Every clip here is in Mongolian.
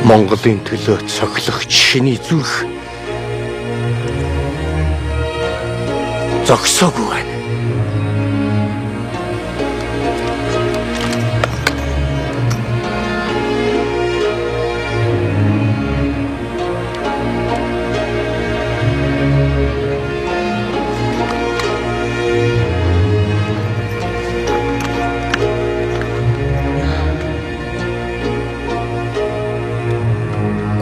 Монголын төлөө цохилох шиний зүрх зогсоогүй байна.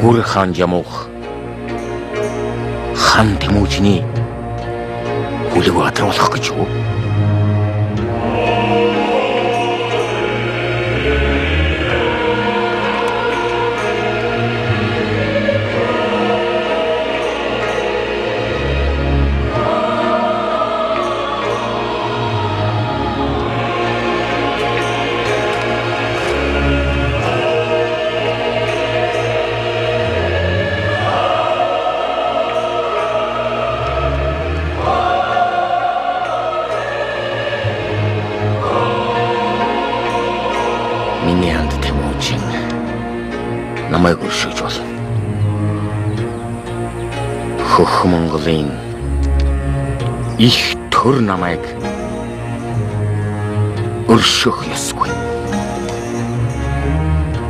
Гүр хаан Жамуух хан Тэмүүжний хүлэг баатруулах гэж юу? Миний анд Тэмүүжин намайг өршөөж бол хөх Монголын их төр намайг өршөөх ёсгүй.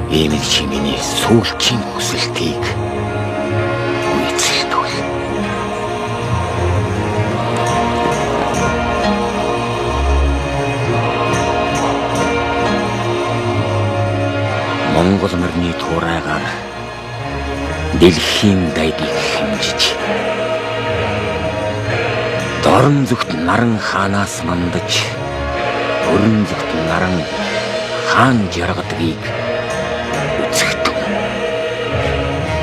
Ийм чи миний сүүлчийн хүсэлтийг үецэлдүүл. Монгол морины туурайгаар дэлхийн дайдыг хэмжиж дорн зүгт наран хаанаас мандаж өрн зүгт наран хаан жаргадгийг үзэгдэн.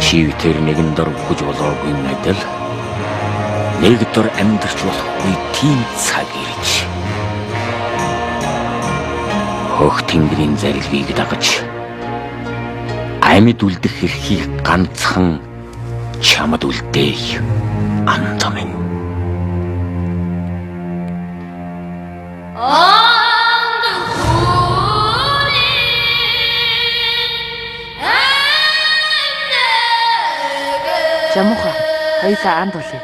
Чи тэр нэгэн дор өгж болоогүй мэдэл нэг дор амьдарч болохгүй тийм цаг ирж хөх тэнгэрийн зарилгийг дагаж амьд үлдэх эрхийг ганцхан чамд үлдээе анд минь. Жамууха хоёулаа анд болъё.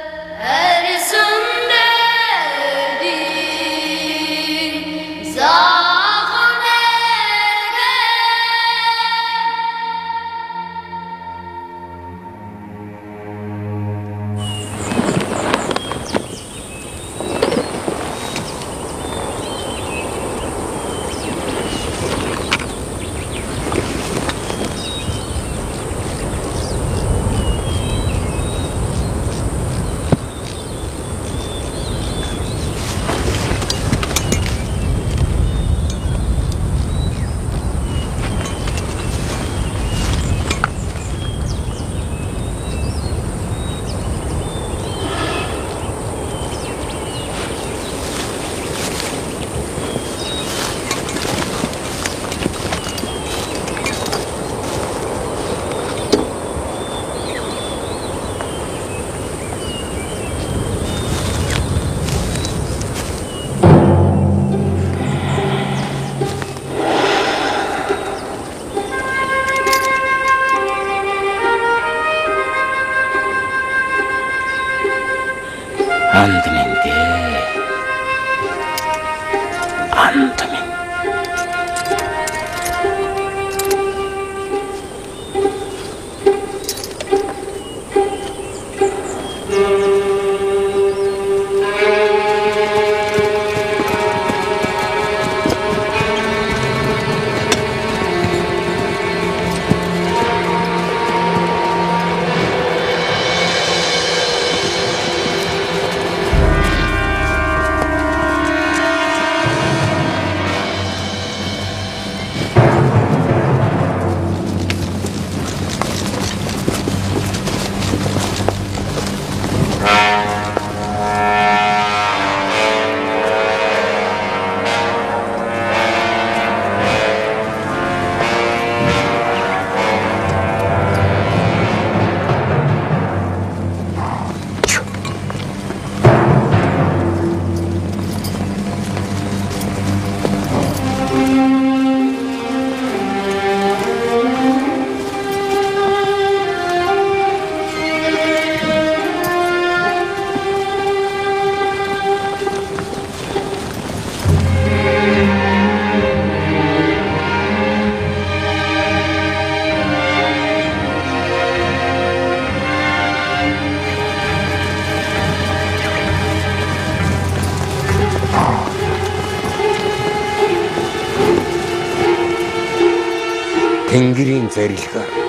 Анд минь дээ. Анд минь. Тэнгэрийн зарилгаар